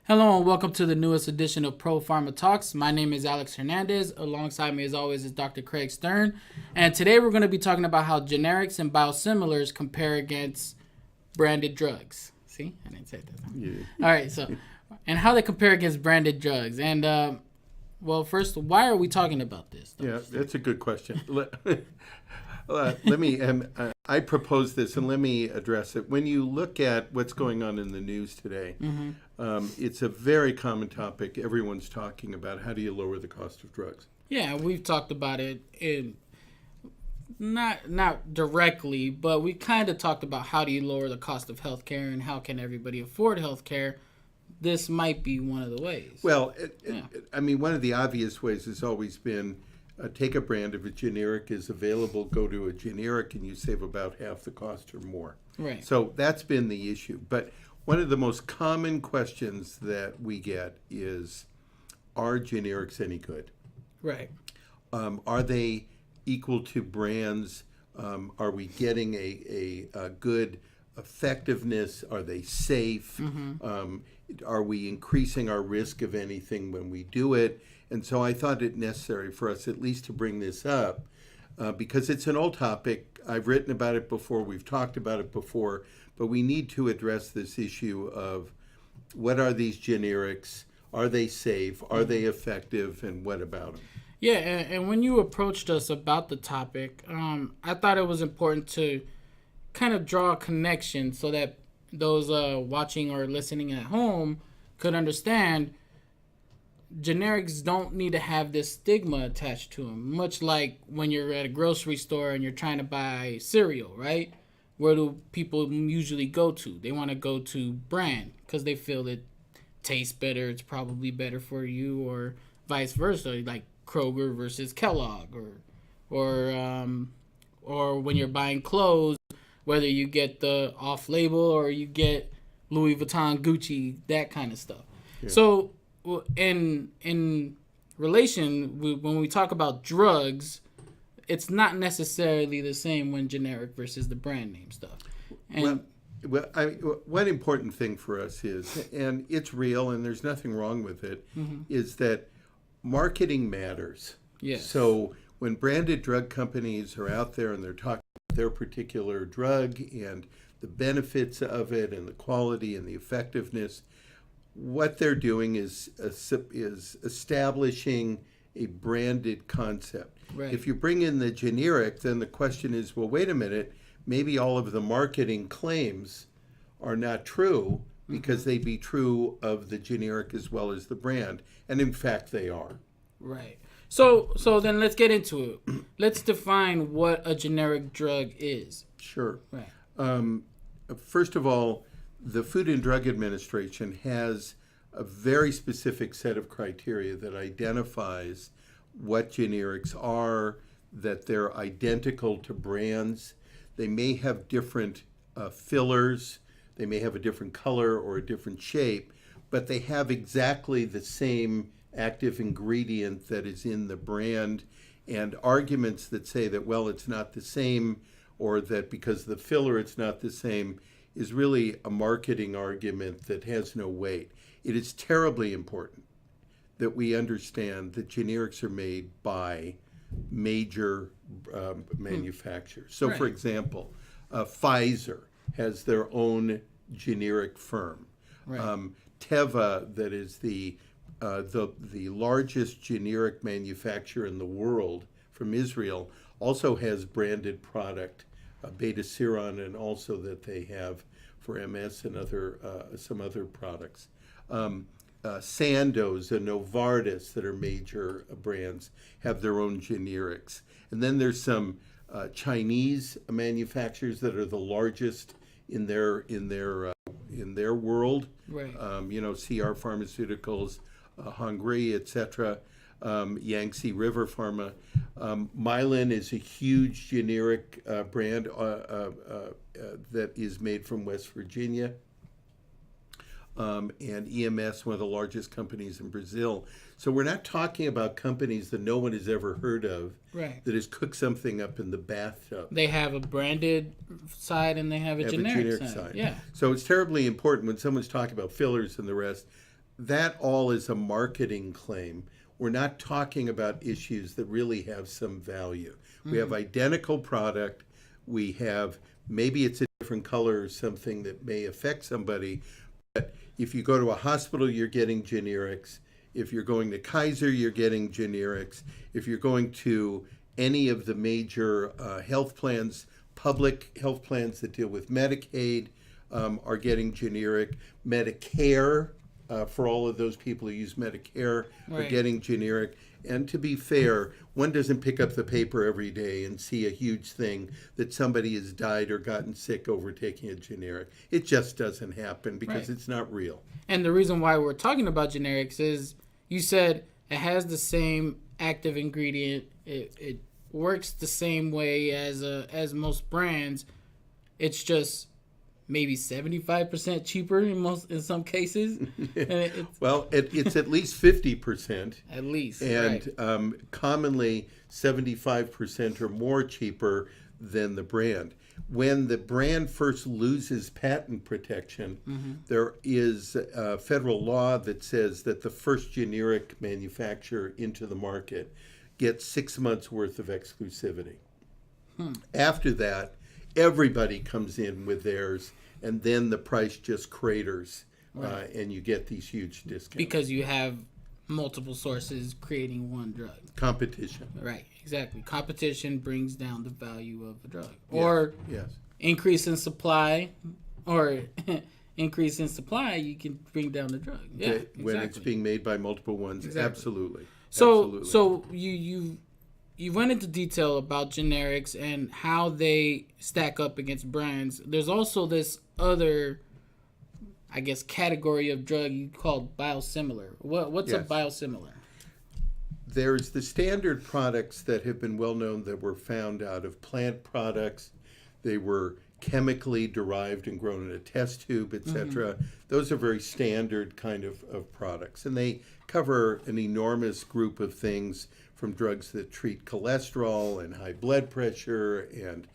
Hello and welcome to the newest edition of Pharma Talks. My name is Alex Hernandez. Alongside me as always is Dr. Craig Stern. And today we're going to be talking about how generics and biosimilars compare against branded drugs. See? I didn't say it that time. Yeah. All right, and how they compare against branded drugs. And, well, first, why are we talking about this? Yeah, that's a good question. Let me, I propose this and let me address it. When you look at what's going on in the news today, it's a very common topic. Everyone's talking about how do you lower the cost of drugs. Yeah, we've talked about it not directly, but we kind of talked about how do you lower the cost of healthcare and how can everybody afford healthcare. This might be one of the ways. Well, one of the obvious ways has always been take a brand. If a generic is available, go to a generic and you save about half the cost or more. Right. So that's been the issue. But one of the most common questions that we get is, are generics any good? Right. Are they equal to brands? Are we getting a good effectiveness? Are they safe? Are we increasing our risk of anything when we do it? And so I thought it necessary for us at least to bring this up because it's an old topic. I've written about it before. We've talked about it before. But we need to address this issue of what are these generics? Are they safe? Are they effective? And what about them? Yeah, and when you approached us about the topic, I thought it was important to kind of draw a connection so that those watching or listening at home could understand generics don't need to have this stigma attached to them, much like when you're at a grocery store and you're trying to buy cereal, right? Where do people usually go to? They want to go to brand because they feel it tastes better, it's probably better for you, or vice versa, like Kroger versus Kellogg, or when you're buying clothes, whether you get the off-label or you get Louis Vuitton, Gucci, that kind of stuff. Yeah. So in relation, when we talk about drugs, it's not necessarily the same when generic versus the brand name stuff. And one important thing for us is, and it's real and there's nothing wrong with it, is that marketing matters. Yes. So when branded drug companies are out there and they're talking about their particular drug and the benefits of it and the quality and the effectiveness, what they're doing is establishing a branded concept. Right. If you bring in the generic, then the question is, well, wait a minute, maybe all of the marketing claims are not true because they be true of the generic as well as the brand. And in fact, they are. Right. So then let's get into it. Let's define what a generic drug is. Sure. Right. First of all, the Food and Drug Administration has a very specific set of criteria that identifies what generics are, that they're identical to brands. They may have different fillers, they may have a different color or a different shape, but they have exactly the same active ingredient that is in the brand. And arguments that say that, well, it's not the same, or that because of the filler it's not the same, is really a marketing argument that has no weight. It is terribly important that we understand that generics are made by major manufacturers. So, for example, Pfizer has their own generic firm. Right. Teva, that is the largest generic manufacturer in the world from Israel, also has branded product, Beta-Seron, and also that they have for MS and some other products. Sandoz and Novartis, that are major brands, have their own generics. And then there's some Chinese manufacturers that are the largest in their world. Right. CR Pharmaceuticals, Hengrui, etc. Yangtze River Pharma. Mylan is a huge generic brand that is made from West Virginia. And EMS, one of the largest companies in Brazil. So we're not talking about companies that no one has ever heard of, right, that has cooked something up in the bathtub. They have a branded side and they have a generic side. Yeah. So it's terribly important when someone's talking about fillers and the rest. that all is a marketing claim. We're not talking about issues that really have some value. We have identical product. We have, maybe it's a different color or something that may affect somebody. But if you go to a hospital, you're getting generics. If you're going to Kaiser, you're getting generics. If you're going to any of the major health plans, public health plans that deal with Medicaid, are getting generic. Medicare, for all of those people who use Medicare, are getting generic. And to be fair, one doesn't pick up the paper every day and see a huge thing that somebody has died or gotten sick over taking a generic. It just doesn't happen because it's not real. And the reason why we're talking about generics is you said it has the same active ingredient. It works the same way as most brands. It's just maybe 75% cheaper in some cases. Well, it's at least 50%. At least. And commonly 75% or more cheaper than the brand. When the brand first loses patent protection, there is a federal law that says that the first generic manufacturer into the market gets 6 months worth of exclusivity. After that, everybody comes in with theirs, and then the price just craters, and you get these huge discounts. Because you have multiple sources creating one drug. Competition. Right, exactly. Competition brings down the value of a drug. Yes. Or yes. increase in supply, or increase in supply, you can bring down the drug. Yeah, exactly. When it's being made by multiple ones, absolutely. So you went into detail about generics and how they stack up against brands. There's also this other, I guess, category of drug you called biosimilar. What's a biosimilar? There's the standard products that have been well known that were found out of plant products. They were chemically derived and grown in a test tube, etc. Those are very standard kind of products. And they cover an enormous group of things, from drugs that treat cholesterol and high blood pressure, and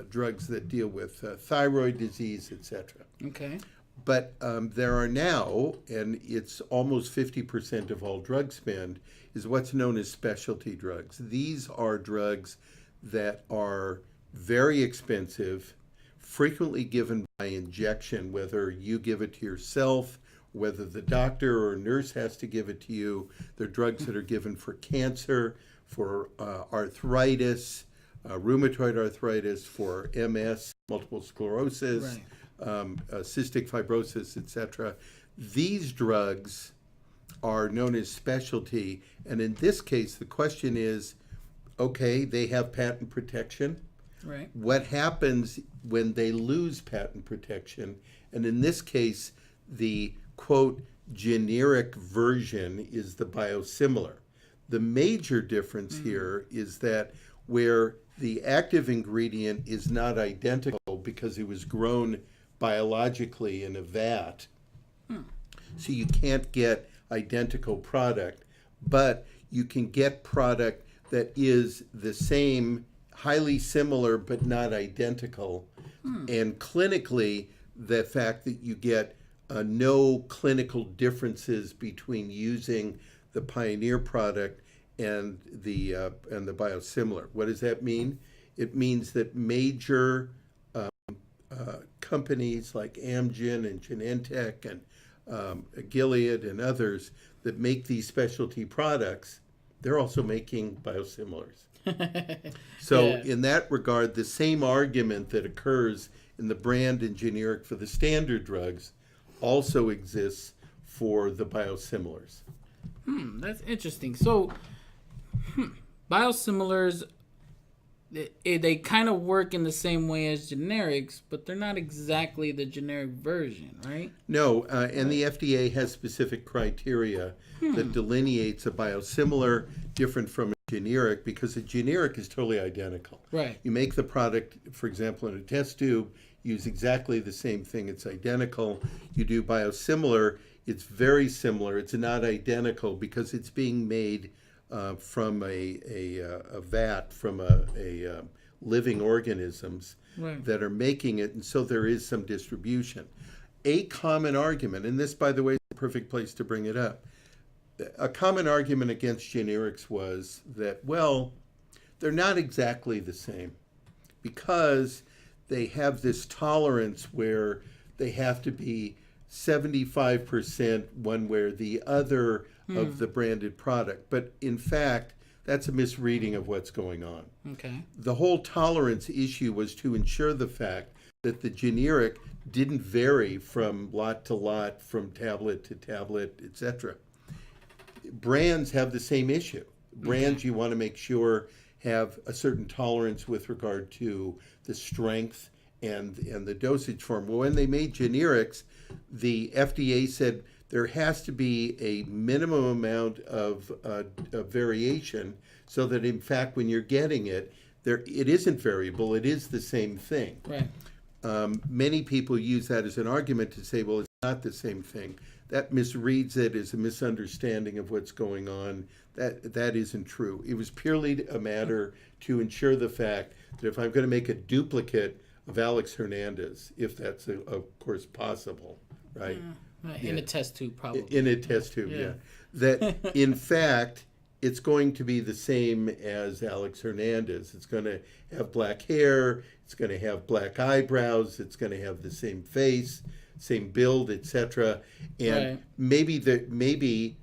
drugs that deal with thyroid disease, etc. Okay. But there are now, and it's almost 50% of all drug spend, is what's known as specialty drugs. These are drugs that are very expensive, frequently given by injection, whether you give it to yourself, whether the doctor or nurse has to give it to you. They're drugs that are given for cancer, for arthritis, rheumatoid arthritis, for MS, multiple sclerosis, cystic fibrosis, etc. These drugs are known as specialty, and in this case, the question is, okay, they have patent protection. Right. What happens when they lose patent protection? And in this case, the quote generic version is the biosimilar. The major difference here is that where the active ingredient is not identical because it was grown biologically in a vat, so you can't get identical product, but you can get product that is the same, highly similar but not identical. And clinically, the fact that you get no clinical differences between using the Pioneer product and the biosimilar. What does that mean? It means that major companies like Amgen and Genentech and Gilead and others that make these specialty products, they're also making biosimilars. So in that regard, the same argument that occurs in the brand and generic for the standard drugs also exists for the biosimilars. That's interesting. So biosimilars, they kind of work in the same way as generics, but they're not exactly the generic version, right? No, and the FDA has specific criteria that delineates a biosimilar different from a generic, because a generic is totally identical. Right. You make the product, for example, in a test tube, use exactly the same thing, it's identical. You do biosimilar, it's very similar, it's not identical because it's being made from a vat, from a living organisms that are making it, and so there is some distribution. a common argument, and this, by the way, is the perfect place to bring it up. A common argument against generics was that, well, they're not exactly the same because they have this tolerance where they have to be 75% one way or the other of the branded product. But in fact, that's a misreading of what's going on. Okay. The whole tolerance issue was to ensure the fact that the generic didn't vary from lot to lot, from tablet to tablet, etc. Brands have the same issue. Brands, you want to make sure, have a certain tolerance with regard to the strength and the dosage form. Well, when they made generics, the FDA said there has to be a minimum amount of variation so that, in fact, when you're getting it, it isn't variable. It is the same thing. Right. Many people use that as an argument to say, well, it's not the same thing. That misreads it as a misunderstanding of what's going on. That isn't true. It was purely a matter to ensure the fact that if I'm going to make a duplicate of Alex Hernandez, if that's, of course, possible, right? In a test tube, probably. In a test tube, yeah. That, in fact, it's going to be the same as Alex Hernandez. It's going to have black hair. It's going to have black eyebrows. It's going to have the same face, same build, etc. And maybe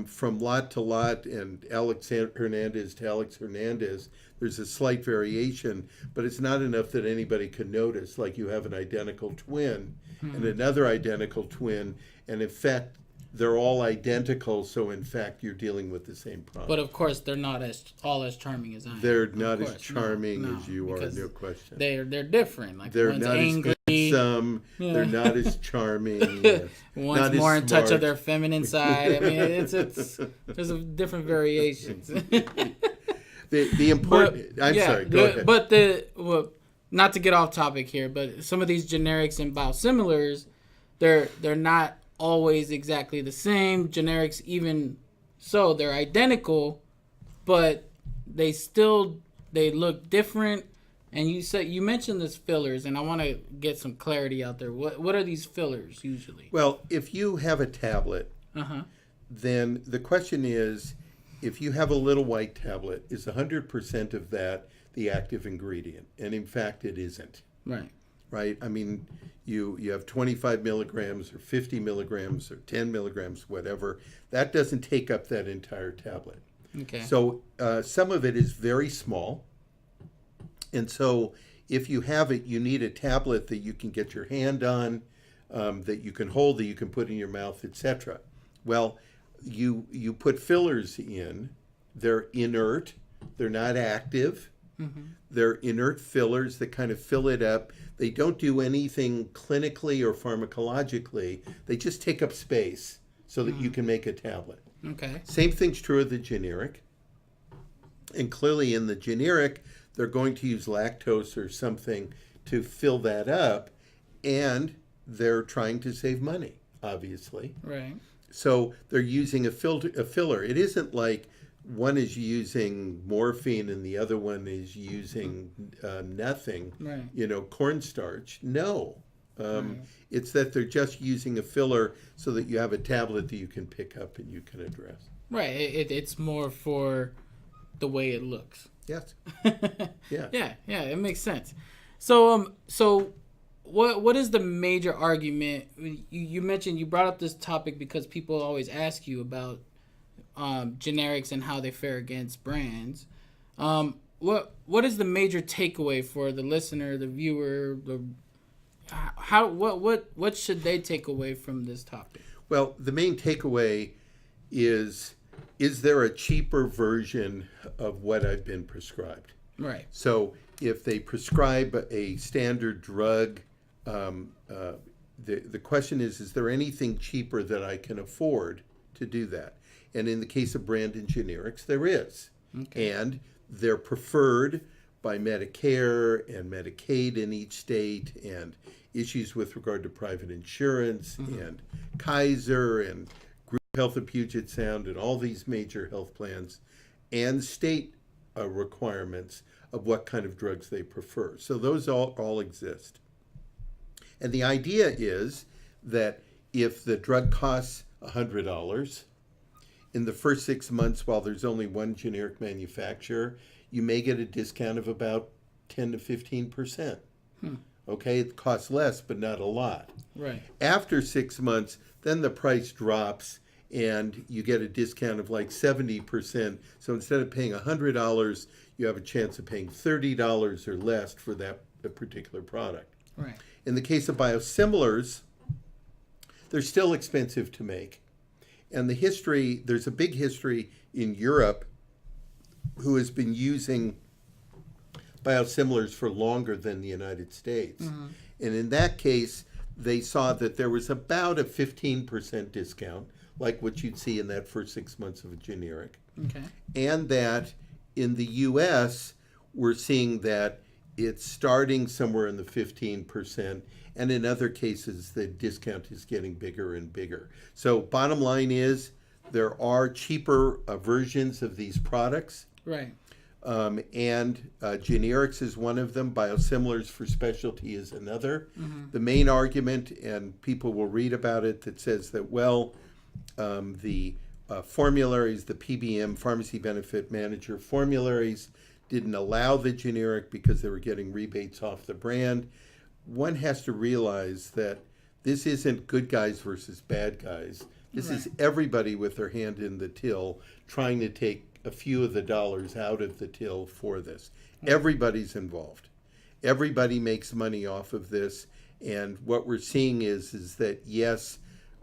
from lot to lot and Alex Hernandez to Alex Hernandez, there's a slight variation, but it's not enough that anybody can notice. Like you have an identical twin and another identical twin, and in fact, they're all identical, so in fact, you're dealing with the same problem. But of course, they're not all as charming as I am. They're not as charming as you are, no question. They're different. Like they're one's not angry. as handsome. Yeah. They're not as charming. Yes. One's not more as in smart. touch of their feminine side. I mean, it's there's different variations. the important. I'm sorry. Go ahead. But not to get off topic here, but some of these generics and biosimilars, they're not always exactly the same. Generics, even so, they're identical, but they look different. And you mentioned this fillers, and I want to get some clarity out there. What are these fillers usually? Well, if you have a tablet, then the question is, if you have a little white tablet, is 100% of that the active ingredient? And in fact, it isn't. Right? I mean, you have 25 milligrams or 50 milligrams or 10 milligrams, whatever. That doesn't take up that entire tablet. Okay. So some of it is very small. And so if you have it, you need a tablet that you can get your hand on, that you can hold, that you can put in your mouth, etc. Well, you put fillers in. They're inert. They're not active. They're inert fillers that kind of fill it up. They don't do anything clinically or pharmacologically. They just take up space so that you can make a tablet. Okay. Same thing's true of the generic. And clearly in the generic, they're going to use lactose or something to fill that up. And they're trying to save money, obviously. Right. So they're using a filler. It isn't like one is using morphine and the other one is using nothing, cornstarch. No. It's that they're just using a filler so that you have a tablet that you can pick up and you can address. Right. It's more for the way it looks. Yes. Yeah, it makes sense. So what is the major argument? You mentioned, you brought up this topic because people always ask you about generics and how they fare against brands. What is the major takeaway for the listener, the viewer? What should they take away from this topic? Well, the main takeaway is there a cheaper version of what I've been prescribed? Right. So if they prescribe a standard drug, the question is there anything cheaper that I can afford to do that? And in the case of brand and generics, there is. Okay. And they're preferred by Medicare and Medicaid in each state, and issues with regard to private insurance, and Kaiser and Group Health of Puget Sound and all these major health plans, and state requirements of what kind of drugs they prefer. So those all exist. And the idea is that if the drug costs $100, in the first 6 months, while there's only one generic manufacturer, you may get a discount of about 10 to 15%. Okay, it costs less, but not a lot. Right. After 6 months, then the price drops and you get a discount of like 70%. So instead of paying $100, you have a chance of paying $30 or less for that particular product. Right. In the case of biosimilars, they're still expensive to make. And the history, there's a big history in Europe who has been using biosimilars for longer than the United States. And in that case, they saw that there was about a 15% discount, like what you'd see in that first 6 months of a generic. Okay. And that in the U.S., we're seeing that it's starting somewhere in the 15%, and in other cases, the discount is getting bigger and bigger. So bottom line is, there are cheaper versions of these products. Right. And generics is one of them. Biosimilars for specialty is another. The main argument, and people will read about it, that says that, well, the formularies, the PBM, Pharmacy Benefit Manager formularies, didn't allow the generic because they were getting rebates off the brand. One has to realize that this isn't good guys versus bad guys. This is everybody with their hand in the till trying to take a few of the dollars out of the till for this. Everybody's involved. Everybody makes money off of this. And what we're seeing is that, yes,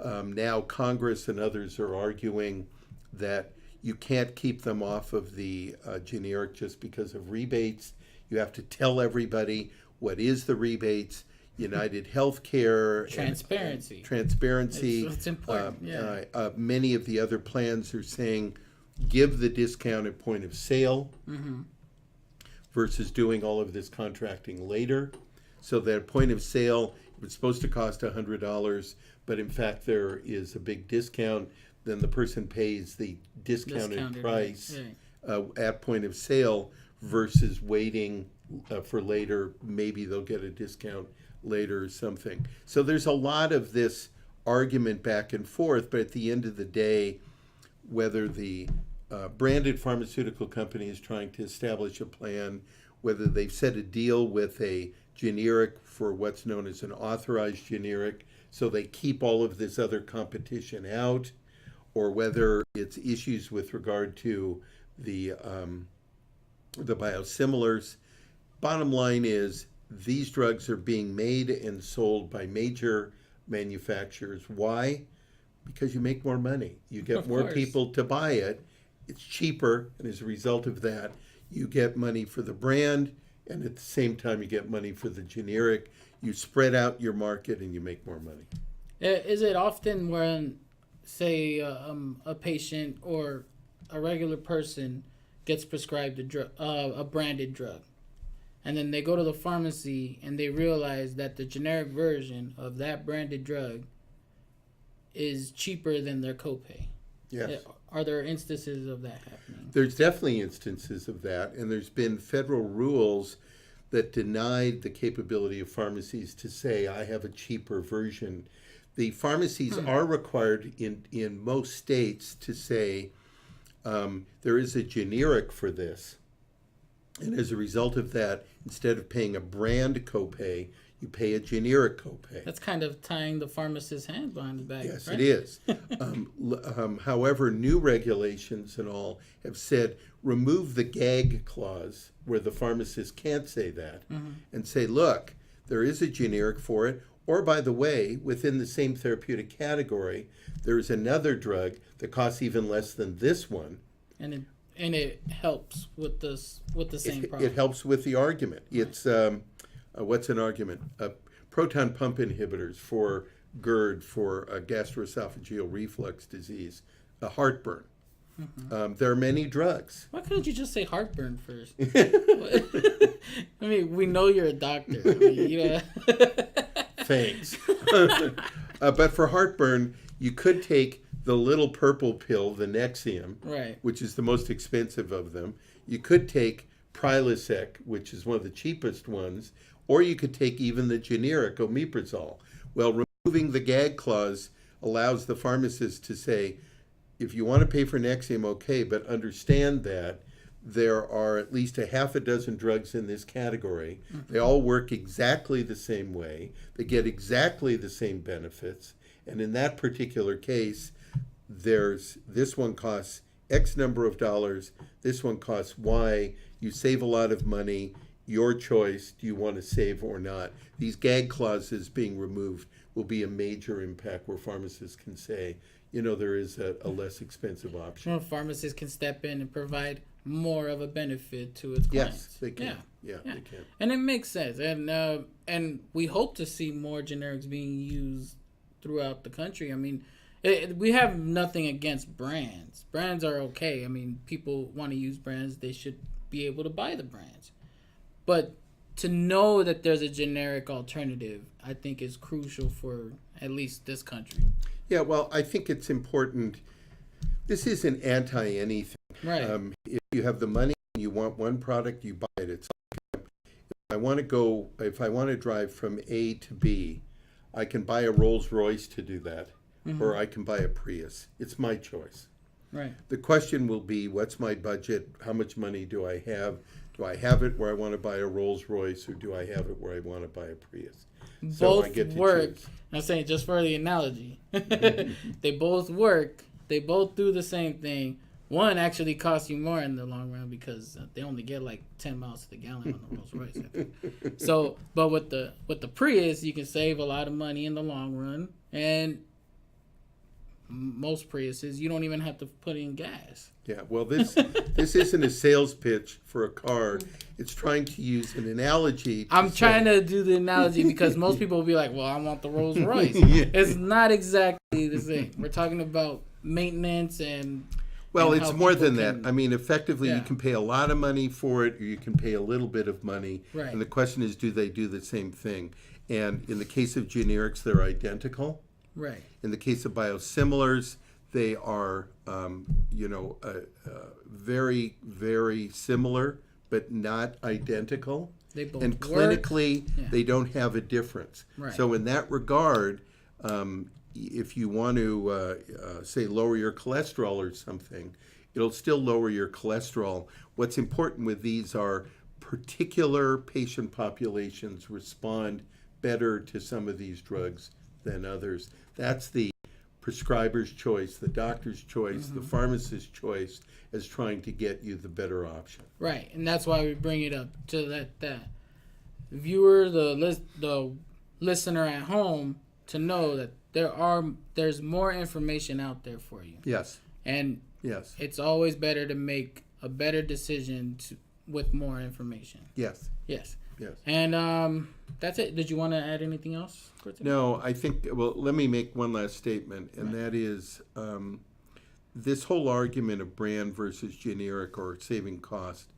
now Congress and others are arguing that you can't keep them off of the generic just because of rebates. You have to tell everybody what is the rebates. United Healthcare. Transparency. Transparency. It's important. Many of the other plans are saying give the discount at point of sale versus doing all of this contracting later. So that at point of sale, if it's supposed to cost $100, but in fact there is a big discount, then the person pays the discounted price at point of sale versus waiting for later. Maybe they'll get a discount later or something. So there's a lot of this argument back and forth, but at the end of the day, whether the branded pharmaceutical company is trying to establish a plan, whether they've set a deal with a generic for what's known as an authorized generic, so they keep all of this other competition out, or whether it's issues with regard to the biosimilars. Bottom line is, these drugs are being made and sold by major manufacturers. Why? Because you make more money. You get more people to buy it. It's cheaper, and as a result of that, you get money for the brand, and at the same time, you get money for the generic. You spread out your market, and you make more money. Is it often when, say, a patient or a regular person gets prescribed a branded drug, and then they go to the pharmacy and they realize that the generic version of that branded drug is cheaper than their copay? Yes. Are there instances of that happening? There's definitely instances of that, and there's been federal rules that denied the capability of pharmacies to say, I have a cheaper version. The pharmacies are required in most states to say, there is a generic for this. And as a result of that, instead of paying a brand copay, you pay a generic copay. That's kind of tying the pharmacist's hand behind the back. Yes, right? it is. However, new regulations and all have said remove the gag clause where the pharmacist can't say that and say, look, there is a generic for it. Or, by the way, within the same therapeutic category, there's another drug that costs even less than this one. And it helps with the same problem. It helps with the argument. It's what's an argument? Proton pump inhibitors for GERD, for gastroesophageal reflux disease, heartburn. There are many drugs. Why couldn't you just say heartburn first? I mean, we know you're a doctor. I mean, Thanks. But for heartburn, you could take the little purple pill, the Nexium, right, which is the most expensive of them. You could take Prilosec, which is one of the cheapest ones, or you could take even the generic omeprazole. Well, remember removing the gag clause allows the pharmacist to say, if you want to pay for Nexium, okay, but understand that there are at least a half a dozen drugs in this category. They all work exactly the same way. They get exactly the same benefits. And in that particular case, this one costs X number of dollars, this one costs Y. You save a lot of money. Your choice, do you want to save or not? These gag clauses being removed will be a major impact where pharmacists can say, there is a less expensive option. Well, pharmacists can step in and provide more of a benefit to its clients. Yes, they can. Yeah, they can. And it makes sense. And we hope to see more generics being used throughout the country. I mean, we have nothing against brands. Brands are okay. I mean, people want to use brands. They should be able to buy the brands. But to know that there's a generic alternative, I think is crucial for at least this country. Yeah, well, I think it's important. This isn't anti-anything. Right. If you have the money and you want one product, you buy it. It's like, if I want to drive from A to B, I can buy a Rolls Royce to do that, or I can buy a Prius. It's my choice. Right. The question will be, what's my budget? How much money do I have? Do I have it where I want to buy a Rolls Royce, or do I have it where I want to buy a Prius? So I get to work. choose. I'm saying just for the analogy. They both work. They both do the same thing. One actually costs you more in the long run because they only get like 10 miles to the gallon on the Rolls Royce, I think. So, but with the Prius, you can save a lot of money in the long run, and most Priuses you don't even have to put in gas. Yeah, well, this isn't a sales pitch for a car. It's trying to use an analogy. I'm trying to do the analogy because most people will be like, well, I want the Rolls Royce. It's not exactly the same. We're talking about maintenance and... Well, it's more than that. I mean, effectively, Yeah. you can pay a lot of money for it, or you can pay a little bit of money. Right. And the question is, do they do the same thing? And in the case of generics, they're identical. Right. In the case of biosimilars, they are, very, very similar, but not identical. They both and clinically, Yeah. they don't have a difference. Right. So in that regard, if you want to, say, lower your cholesterol or something, it'll still lower your cholesterol. What's important with these are particular patient populations respond better to some of these drugs than others. That's the prescriber's choice, the doctor's choice, the pharmacist's choice as trying to get you the better option. Right, and that's why we bring it up to that viewer, the listener at home, to know that there's more information out there for you. Yes. And yes, it's always better to make a better decision with more information. Yes. Yes. Yes. And that's it. Did you want to add anything else? No, I think, well, let me make one last statement, and that is this whole argument of brand versus generic or saving cost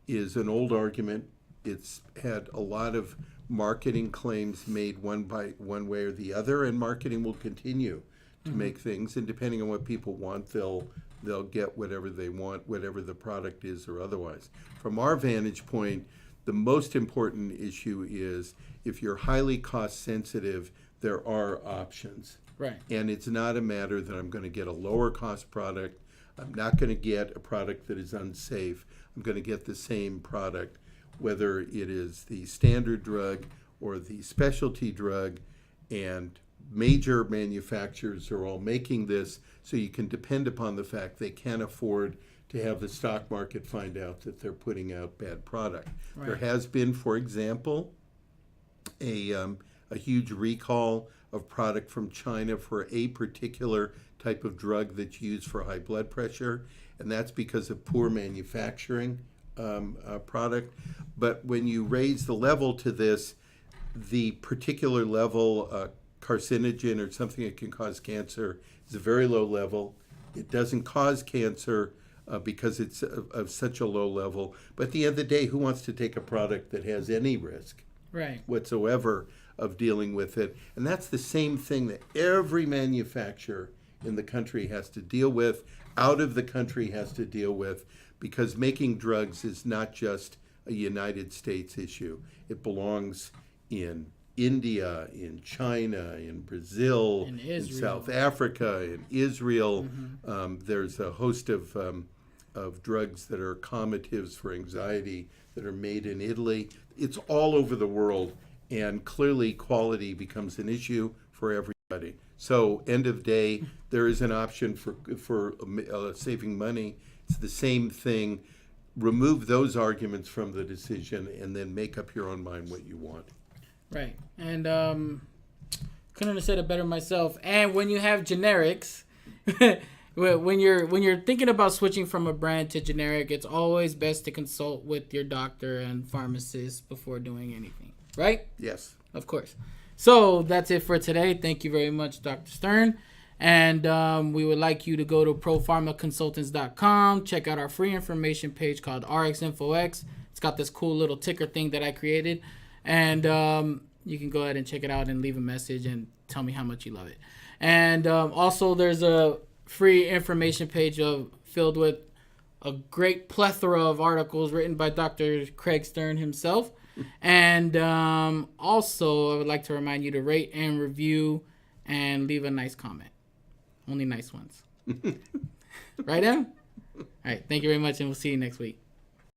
is an old argument. It's had a lot of marketing claims made one way or the other, and marketing will continue to make things, and depending on what people want, they'll get whatever they want, whatever the product is or otherwise. From our vantage point, the most important issue is if you're highly cost sensitive, there are options. Right. And it's not a matter that I'm going to get a lower cost product. I'm not going to get a product that is unsafe. I'm going to get the same product, whether it is the standard drug or the specialty drug, and major manufacturers are all making this, so you can depend upon the fact they can't afford to have the stock market find out that they're putting out bad product. Right. There has been, for example, a huge recall of product from China for a particular type of drug that's used for high blood pressure, and that's because of poor manufacturing product. But when you raise the level to this, the particular level, carcinogen or something that can cause cancer, is a very low level. It doesn't cause cancer because it's of such a low level. But at the end of the day, who wants to take a product that has any risk whatsoever of dealing with it? And that's the same thing that every manufacturer in the country has to deal with, out of the country has to deal with, because making drugs is not just a United States issue. It belongs in India, in China, in Brazil, in South Africa, in Israel. There's a host of drugs that are calmatives for anxiety that are made in Italy. It's all over the world, and clearly quality becomes an issue for everybody. So end of day, there is an option for saving money. It's the same thing. Remove those arguments from the decision and then make up your own mind what you want. Right. And couldn't have said it better myself. And when you have generics, when you're thinking about switching from a brand to generic, it's always best to consult with your doctor and pharmacist before doing anything. Right? Yes. Of course. So that's it for today. Thank you very much, Dr. Stern. And we would like you to go to propharmaconsultants.com. Check out our free information page called RxInfoX. It's got this cool little ticker thing that I created. And you can go ahead and check it out and leave a message and tell me how much you love it. And also there's a free information page filled with a great plethora of articles written by Dr. Craig Stern himself. And also I would like to remind you to rate and review and leave a nice comment. Only nice ones. Right, Em? All right. Thank you very much, and we'll see you next week.